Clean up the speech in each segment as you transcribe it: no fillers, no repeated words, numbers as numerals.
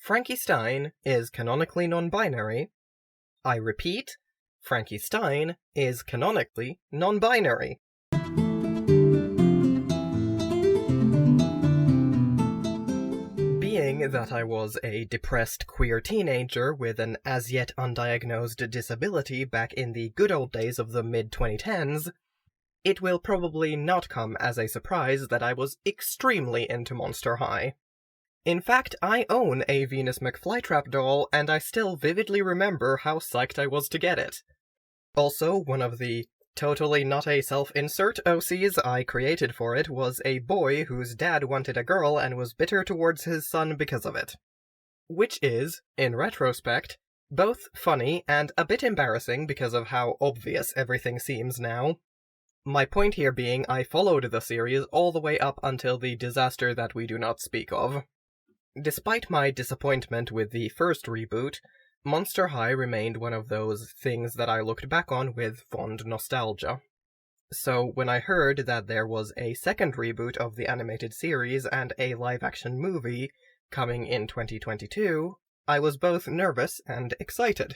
Frankie Stein is canonically non-binary. I repeat, Frankie Stein is canonically non-binary. Being that I was a depressed queer teenager with an as-yet undiagnosed disability back in the good old days of the mid-2010s, it will probably not come as a surprise that I was extremely into Monster High. In fact, I own a Venus McFlytrap doll, and I still vividly remember how psyched I was to get it. Also, one of the totally not a self-insert OCs I created for it was a boy whose dad wanted a girl and was bitter towards his son because of it. Which is, in retrospect, both funny and a bit embarrassing because of how obvious everything seems now. My point here being I followed the series all the way up until the disaster that we do not speak of. Despite my disappointment with the first reboot, Monster High remained one of those things that I looked back on with fond nostalgia. So when I heard that there was a second reboot of the animated series and a live-action movie coming in 2022, I was both nervous and excited.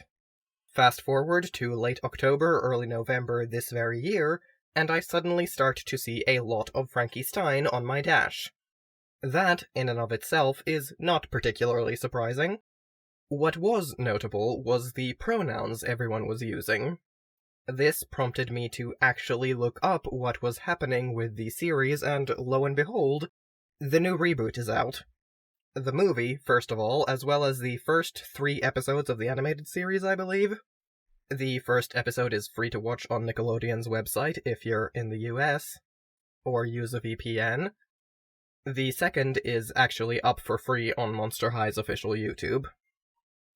Fast forward to late October, early November this very year, and I suddenly start to see a lot of Frankie Stein on my dash. That, in and of itself, is not particularly surprising. What was notable was the pronouns everyone was using. This prompted me to actually look up what was happening with the series, and lo and behold, the new reboot is out. The movie, first of all, as well as the first 3 episodes of the animated series, I believe. The first episode is free to watch on Nickelodeon's website if you're in the US, or use a VPN. The second is actually up for free on Monster High's official YouTube.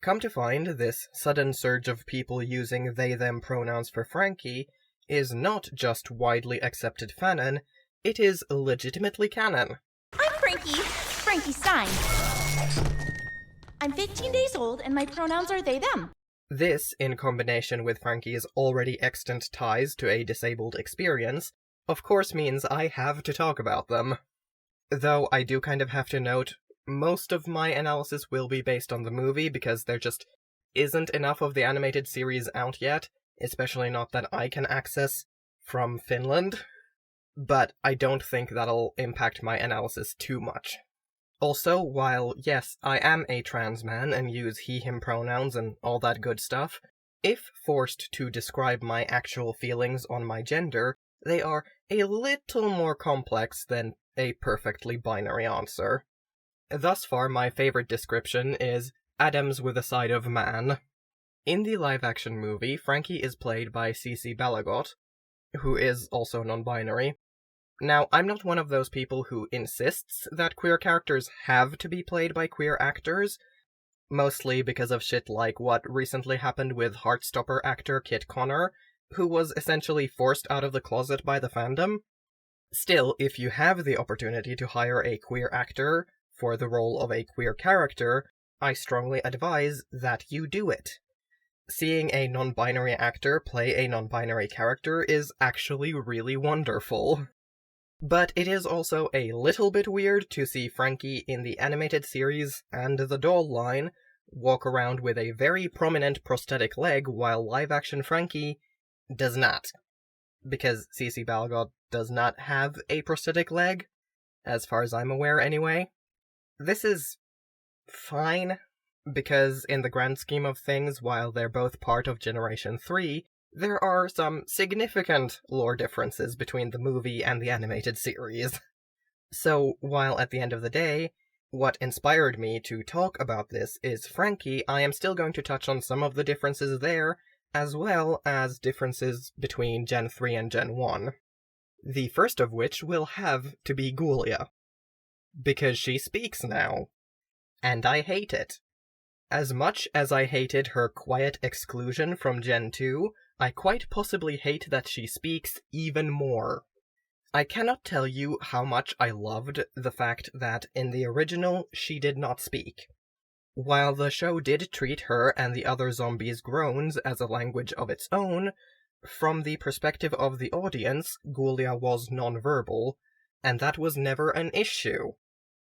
Come to find, this sudden surge of people using they-them pronouns for Frankie is not just widely accepted fanon, it is legitimately canon. I'm Frankie Stein. I'm 15 days old and my pronouns are they-them. This, in combination with Frankie's already extant ties to a disabled experience, of course means I have to talk about them. Though I do kind of have to note, most of my analysis will be based on the movie because there just isn't enough of the animated series out yet, especially not that I can access from Finland. But I don't think that'll impact my analysis too much. Also, while yes, I am a trans man and use he/him pronouns and all that good stuff, if forced to describe my actual feelings on my gender, they are a little more complex than a perfectly binary answer. Thus far, my favorite description is Adams with a side of man. In the live-action movie, Frankie is played by Cici Balagot, who is also non-binary. Now, I'm not one of those people who insists that queer characters have to be played by queer actors, mostly because of shit like what recently happened with Heartstopper actor Kit Connor, who was essentially forced out of the closet by the fandom. Still, if you have the opportunity to hire a queer actor for the role of a queer character, I strongly advise that you do it. Seeing a non-binary actor play a non-binary character is actually really wonderful. But it is also a little bit weird to see Frankie in the animated series and the doll line walk around with a very prominent prosthetic leg while live-action Frankie does not. Because Cici Balagot does not have a prosthetic leg, as far as I'm aware anyway. This is fine, because in the grand scheme of things, while they're both part of Generation 3, there are some significant lore differences between the movie and the animated series. So, while at the end of the day, what inspired me to talk about this is Frankie, I am still going to touch on some of the differences there, as well as differences between Gen 3 and Gen 1. The first of which will have to be Ghoulia. Because she speaks now. And I hate it. As much as I hated her quiet exclusion from Gen 2, I quite possibly hate that she speaks even more. I cannot tell you how much I loved the fact that in the original she did not speak. While the show did treat her and the other zombies' groans as a language of its own, from the perspective of the audience, Ghoulia was non-verbal, and that was never an issue.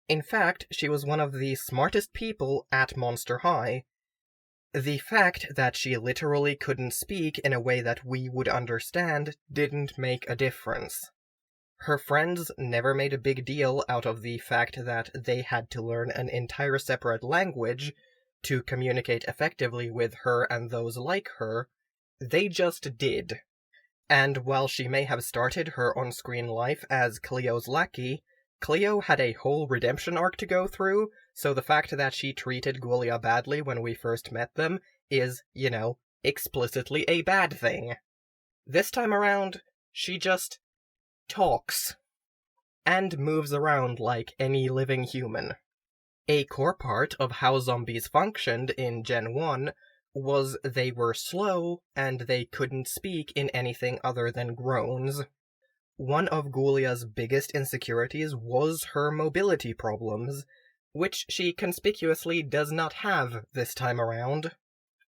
In fact, she was one of the smartest people at Monster High. The fact that she literally couldn't speak in a way that we would understand didn't make a difference. Her friends never made a big deal out of the fact that they had to learn an entire separate language to communicate effectively with her and those like her. They just did. And while she may have started her on-screen life as Cleo's lackey, Cleo had a whole redemption arc to go through, so the fact that she treated Ghoulia badly when we first met them is, explicitly a bad thing. This time around, she just talks. And moves around like any living human. A core part of how zombies functioned in Gen 1 was they were slow and they couldn't speak in anything other than groans. One of Ghoulia's biggest insecurities was her mobility problems, which she conspicuously does not have this time around.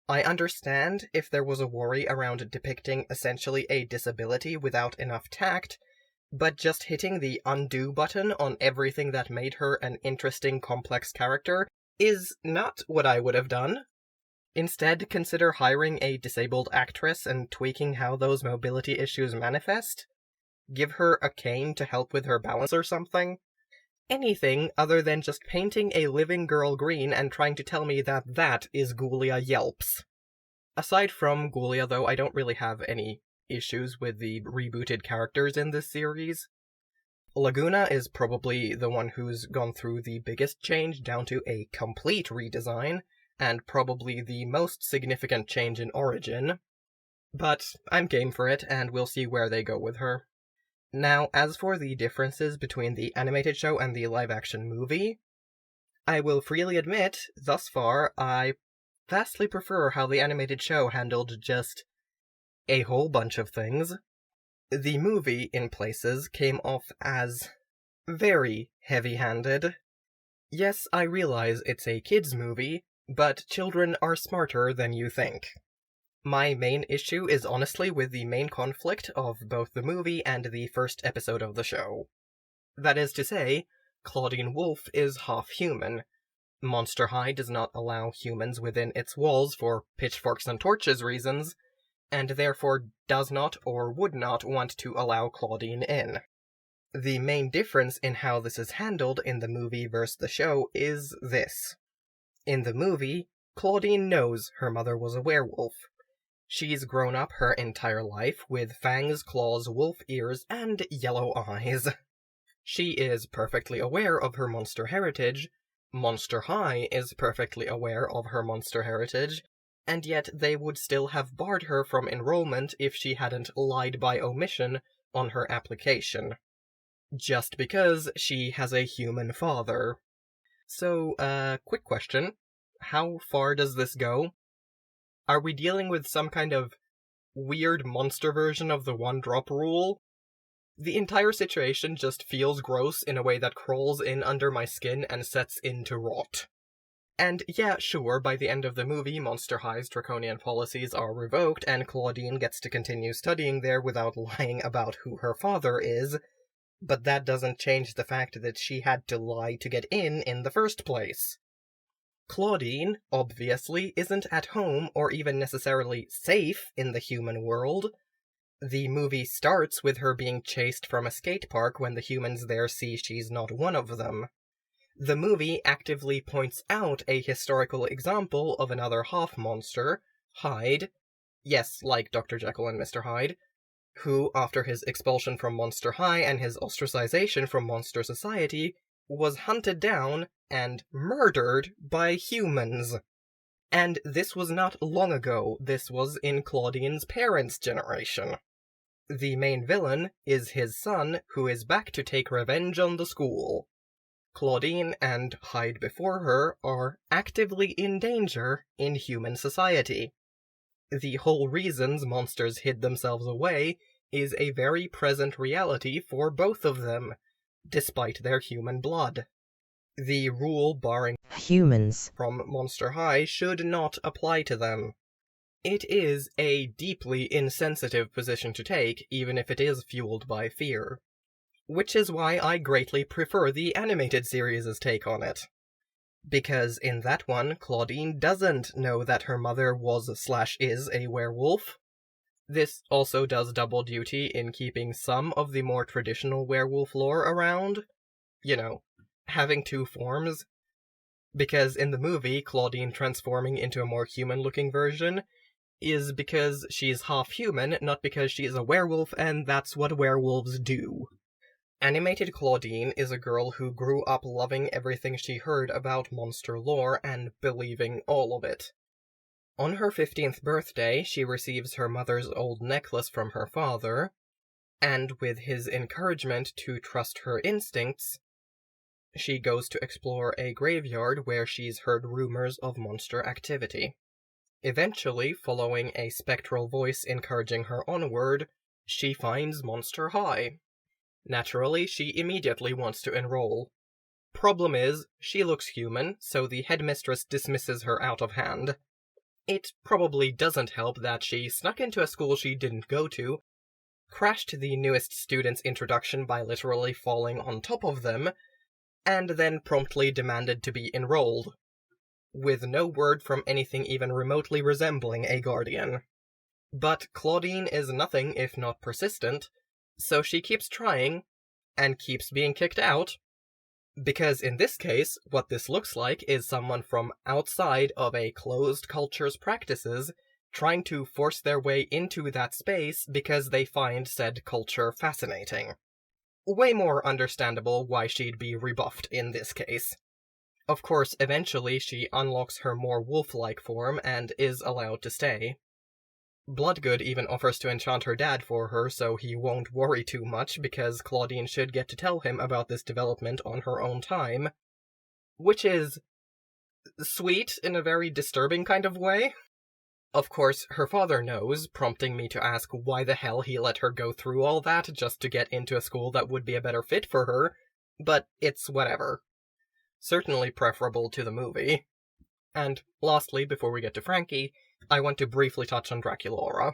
I understand if there was a worry around depicting essentially a disability without enough tact, but just hitting the undo button on everything that made her an interesting, complex character is not what I would have done. Instead, consider hiring a disabled actress and tweaking how those mobility issues manifest. Give her a cane to help with her balance or something. Anything other than just painting a living girl green and trying to tell me that that is Ghoulia Yelps. Aside from Ghoulia, though, I don't really have any issues with the rebooted characters in this series. Laguna is probably the one who's gone through the biggest change down to a complete redesign, and probably the most significant change in origin. But I'm game for it, and we'll see where they go with her. Now, as for the differences between the animated show and the live-action movie, I will freely admit, thus far, I vastly prefer how the animated show handled just a whole bunch of things. The movie, in places, came off as very heavy-handed. Yes, I realize it's a kids' movie, but children are smarter than you think. My main issue is honestly with the main conflict of both the movie and the first episode of the show. That is to say, Claudine Wolfe is half human. Monster High does not allow humans within its walls for pitchforks and torches reasons, and therefore does not or would not want to allow Claudine in. The main difference in how this is handled in the movie versus the show is this. In the movie, Claudine knows her mother was a werewolf. She's grown up her entire life with fangs, claws, wolf ears, and yellow eyes. She is perfectly aware of her monster heritage. Monster High is perfectly aware of her monster heritage, and yet they would still have barred her from enrollment if she hadn't lied by omission on her application. Just because she has a human father. So, quick question. How far does this go? Are we dealing with some kind of weird monster version of the one-drop rule? The entire situation just feels gross in a way that crawls in under my skin and sets in to rot. And yeah, sure, by the end of the movie, Monster High's draconian policies are revoked and Claudine gets to continue studying there without lying about who her father is, but that doesn't change the fact that she had to lie to get in the first place. Claudine, obviously, isn't at home or even necessarily safe in the human world. The movie starts with her being chased from a skate park when the humans there see she's not one of them. The movie actively points out a historical example of another half-monster, Hyde, yes, like Dr. Jekyll and Mr. Hyde, who, after his expulsion from Monster High and his ostracization from Monster Society, was hunted down and murdered by humans. And this was not long ago, this was in Claudine's parents' generation. The main villain is his son, who is back to take revenge on the school. Claudine and Hyde before her are actively in danger in human society. The whole reasons monsters hid themselves away is a very present reality for both of them, despite their human blood. The rule barring humans from Monster High should not apply to them. It is a deeply insensitive position to take, even if it is fueled by fear. which is why I greatly prefer the animated series' take on it. Because in that one, Claudine doesn't know that her mother was/is a werewolf. This also does double duty in keeping some of the more traditional werewolf lore around. You know, having two forms. Because in the movie, Claudine transforming into a more human-looking version is because she's half human, not because she's a werewolf, and that's what werewolves do. Animated Claudine is a girl who grew up loving everything she heard about monster lore and believing all of it. On her 15th birthday, she receives her mother's old necklace from her father, and with his encouragement to trust her instincts, she goes to explore a graveyard where she's heard rumors of monster activity. Eventually, following a spectral voice encouraging her onward, she finds Monster High. Naturally, she immediately wants to enroll. Problem is, she looks human, so the headmistress dismisses her out of hand. It probably doesn't help that she snuck into a school she didn't go to, crashed the newest students' introduction by literally falling on top of them, and then promptly demanded to be enrolled, with no word from anything even remotely resembling a guardian. But Claudine is nothing if not persistent, so she keeps trying, and keeps being kicked out, because in this case, what this looks like is someone from outside of a closed culture's practices trying to force their way into that space because they find said culture fascinating. Way more understandable why she'd be rebuffed in this case. Of course, eventually she unlocks her more wolf-like form and is allowed to stay. Bloodgood even offers to enchant her dad for her so he won't worry too much because Claudine should get to tell him about this development on her own time. Which is sweet in a very disturbing kind of way. Of course, her father knows, prompting me to ask why the hell he let her go through all that just to get into a school that would be a better fit for her, but it's whatever. Certainly preferable to the movie. And lastly, before we get to Frankie, I want to briefly touch on Draculaura.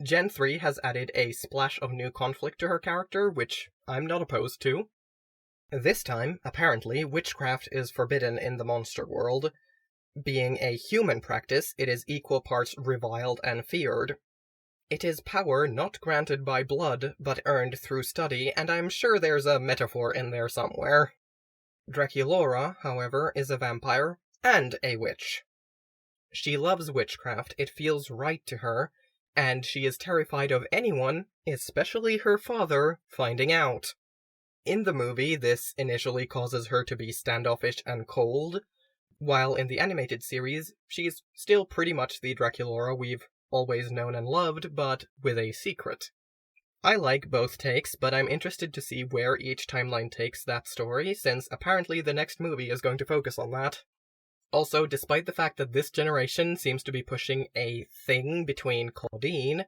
Gen 3 has added a splash of new conflict to her character, which I'm not opposed to. This time, apparently, witchcraft is forbidden in the monster world. Being a human practice, it is equal parts reviled and feared. It is power not granted by blood, but earned through study, and I'm sure there's a metaphor in there somewhere. Draculaura, however, is a vampire and a witch. She loves witchcraft, it feels right to her, and she is terrified of anyone, especially her father, finding out. In the movie, this initially causes her to be standoffish and cold, while in the animated series, she's still pretty much the Draculaura we've always known and loved, but with a secret. I like both takes, but I'm interested to see where each timeline takes that story, since apparently the next movie is going to focus on that. Also, despite the fact that this generation seems to be pushing a thing between Claudine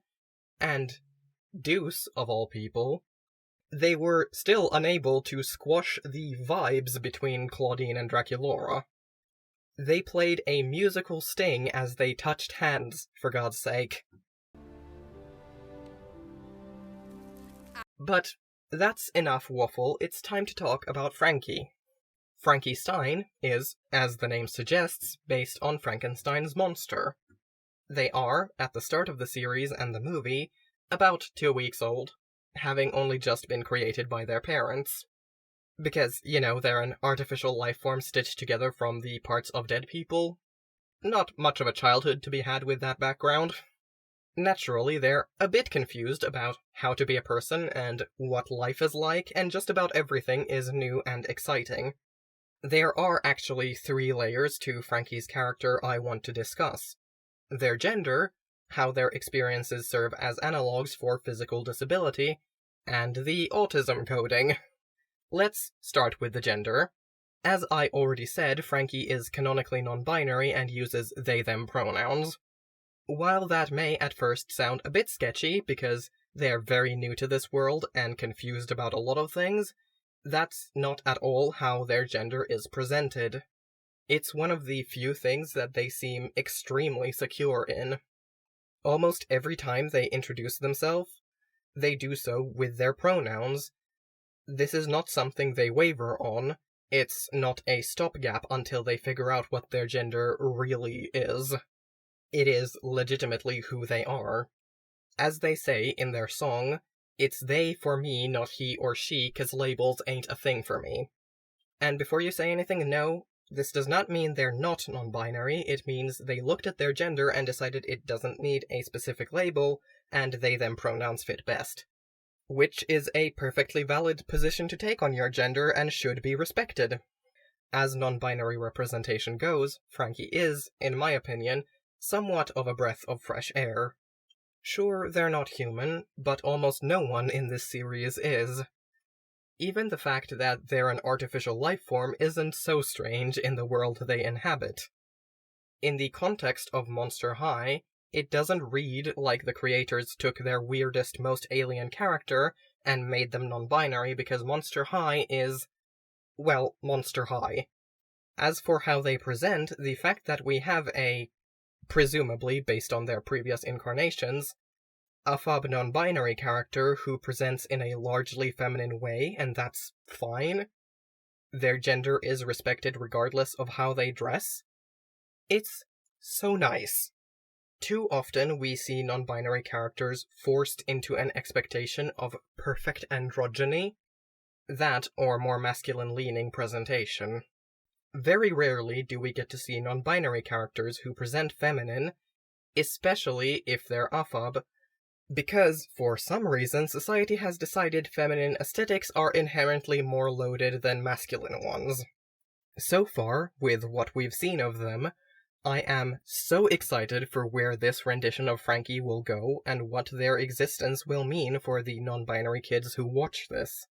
and Deuce, of all people, they were still unable to squash the vibes between Claudine and Draculaura. They played a musical sting as they touched hands, for God's sake. But that's enough waffle, it's time to talk about Frankie. Frankie Stein is, as the name suggests, based on Frankenstein's monster. They are, at the start of the series and the movie, about 2 weeks old, having only just been created by their parents. Because, they're an artificial life form stitched together from the parts of dead people. Not much of a childhood to be had with that background. Naturally, they're a bit confused about how to be a person and what life is like, and just about everything is new and exciting. There are actually 3 layers to Frankie's character I want to discuss. Their gender, how their experiences serve as analogues for physical disability, and the autism coding. Let's start with the gender. As I already said, Frankie is canonically non-binary and uses they-them pronouns. While that may at first sound a bit sketchy because they're very new to this world and confused about a lot of things, that's not at all how their gender is presented. It's one of the few things that they seem extremely secure in. Almost every time they introduce themselves, they do so with their pronouns, This is not something they waver on. It's not a stopgap until they figure out what their gender really is. It is legitimately who they are. As they say in their song, it's they for me, not he or she, 'cause labels ain't a thing for me. And before you say anything, no, this does not mean they're not non-binary, it means they looked at their gender and decided it doesn't need a specific label, and they them pronouns fit best. Which is a perfectly valid position to take on your gender and should be respected. As non-binary representation goes, Frankie is, in my opinion, somewhat of a breath of fresh air. Sure, they're not human, but almost no one in this series is. Even the fact that they're an artificial life form isn't so strange in the world they inhabit. In the context of Monster High, it doesn't read like the creators took their weirdest, most alien character and made them non-binary because Monster High is, well, Monster High. As for how they present, the fact that we have a, presumably based on their previous incarnations, a fab non-binary character who presents in a largely feminine way, and that's fine. Their gender is respected regardless of how they dress. It's so nice. Too often we see non-binary characters forced into an expectation of perfect androgyny, that or more masculine-leaning presentation. Very rarely do we get to see non-binary characters who present feminine, especially if they're AFAB, because, for some reason, society has decided feminine aesthetics are inherently more loaded than masculine ones. So far, with what we've seen of them, I am so excited for where this rendition of Frankie will go and what their existence will mean for the non-binary kids who watch this.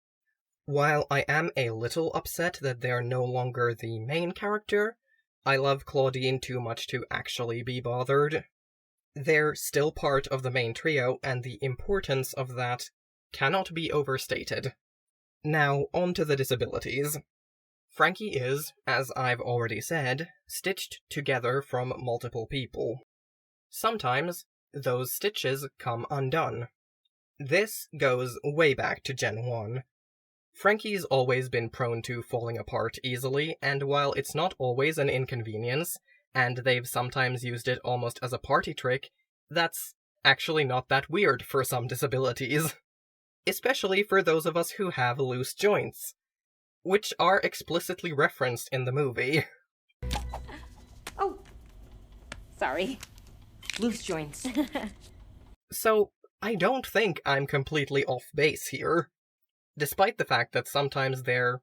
While I am a little upset that they're no longer the main character, I love Claudine too much to actually be bothered. They're still part of the main trio, and the importance of that cannot be overstated. Now, on to the disabilities. Frankie is, as I've already said, stitched together from multiple people. Sometimes, those stitches come undone. This goes way back to Gen 1. Frankie's always been prone to falling apart easily, and while it's not always an inconvenience, and they've sometimes used it almost as a party trick, that's actually not that weird for some disabilities. Especially for those of us who have loose joints, which are explicitly referenced in the movie. Oh, sorry. Loose joints. So, I don't think I'm completely off base here. Despite the fact that sometimes their,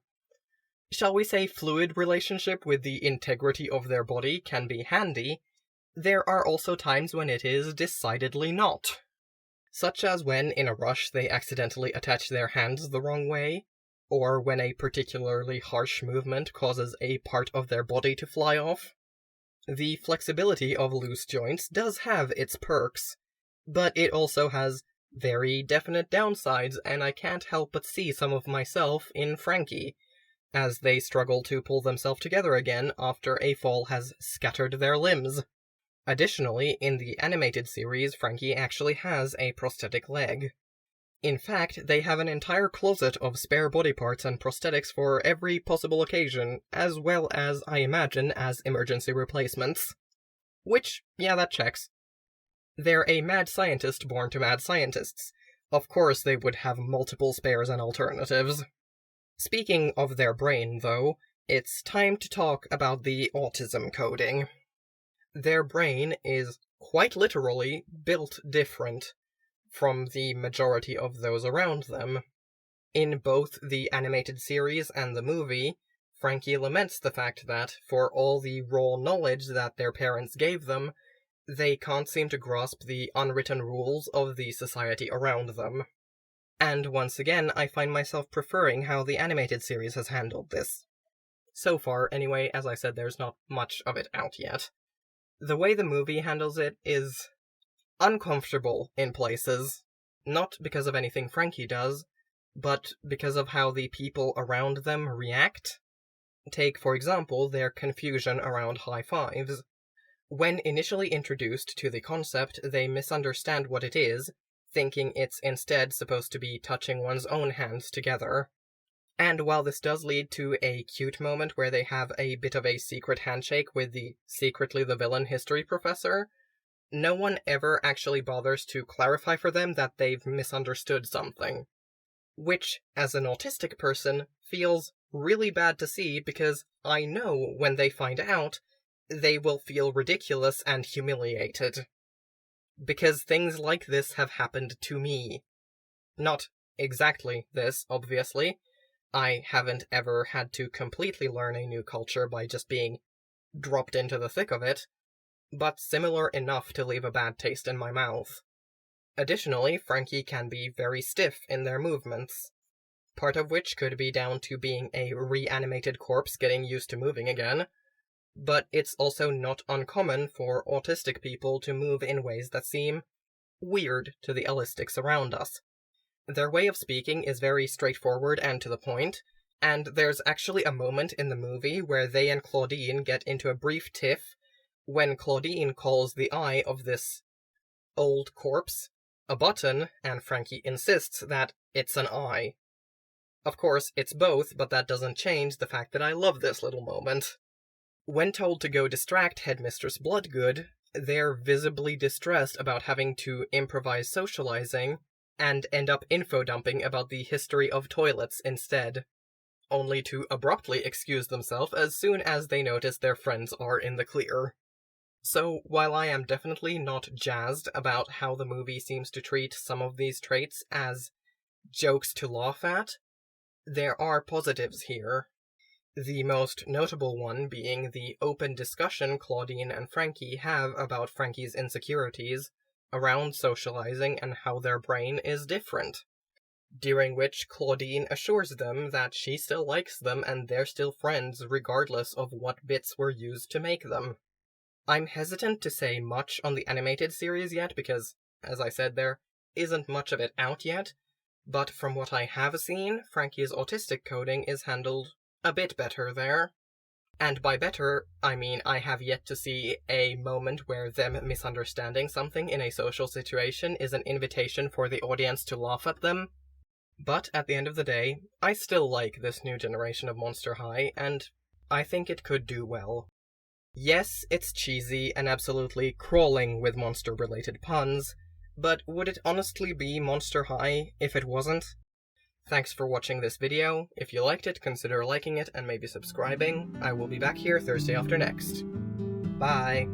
shall we say, fluid relationship with the integrity of their body can be handy, there are also times when it is decidedly not. Such as when, in a rush, they accidentally attach their hands the wrong way, or when a particularly harsh movement causes a part of their body to fly off. The flexibility of loose joints does have its perks, but it also has very definite downsides, and I can't help but see some of myself in Frankie, as they struggle to pull themselves together again after a fall has scattered their limbs. Additionally, in the animated series, Frankie actually has a prosthetic leg. In fact, they have an entire closet of spare body parts and prosthetics for every possible occasion, as well as, I imagine, as emergency replacements. Which, yeah, that checks. They're a mad scientist born to mad scientists. Of course they would have multiple spares and alternatives. Speaking of their brain, though, it's time to talk about the autism coding. Their brain is quite literally built different from the majority of those around them. In both the animated series and the movie, Frankie laments the fact that, for all the raw knowledge that their parents gave them, they can't seem to grasp the unwritten rules of the society around them. And once again, I find myself preferring how the animated series has handled this. So far, anyway, as I said, there's not much of it out yet. The way the movie handles it is uncomfortable in places, not because of anything Frankie does, but because of how the people around them react. Take, for example, their confusion around high fives. When initially introduced to the concept, they misunderstand what it is, thinking it's instead supposed to be touching one's own hands together. And while this does lead to a cute moment where they have a bit of a secret handshake with the secretly the villain history professor, no one ever actually bothers to clarify for them that they've misunderstood something. Which, as an autistic person, feels really bad to see because I know when they find out, they will feel ridiculous and humiliated. Because things like this have happened to me. Not exactly this, obviously. I haven't ever had to completely learn a new culture by just being dropped into the thick of it, but similar enough to leave a bad taste in my mouth. Additionally, Frankie can be very stiff in their movements, part of which could be down to being a reanimated corpse getting used to moving again, but it's also not uncommon for autistic people to move in ways that seem weird to the allistics around us. Their way of speaking is very straightforward and to the point, and there's actually a moment in the movie where they and Claudine get into a brief tiff when Claudine calls the eye of this old corpse a button, and Frankie insists that it's an eye. Of course, it's both, but that doesn't change the fact that I love this little moment. When told to go distract Headmistress Bloodgood, they're visibly distressed about having to improvise socializing, and end up info-dumping about the history of toilets instead, only to abruptly excuse themselves as soon as they notice their friends are in the clear. So, while I am definitely not jazzed about how the movie seems to treat some of these traits as jokes to laugh at, there are positives here. The most notable one being the open discussion Claudine and Frankie have about Frankie's insecurities around socializing and how their brain is different, during which Claudine assures them that she still likes them and they're still friends regardless of what bits were used to make them. I'm hesitant to say much on the animated series yet because, as I said, there isn't much of it out yet, but from what I have seen, Frankie's autistic coding is handled a bit better there. And by better, I mean I have yet to see a moment where them misunderstanding something in a social situation is an invitation for the audience to laugh at them. But at the end of the day, I still like this new generation of Monster High, and I think it could do well. Yes, it's cheesy and absolutely crawling with monster-related puns, but would it honestly be Monster High if it wasn't? Thanks for watching this video. If you liked it, consider liking it and maybe subscribing. I will be back here Thursday after next. Bye!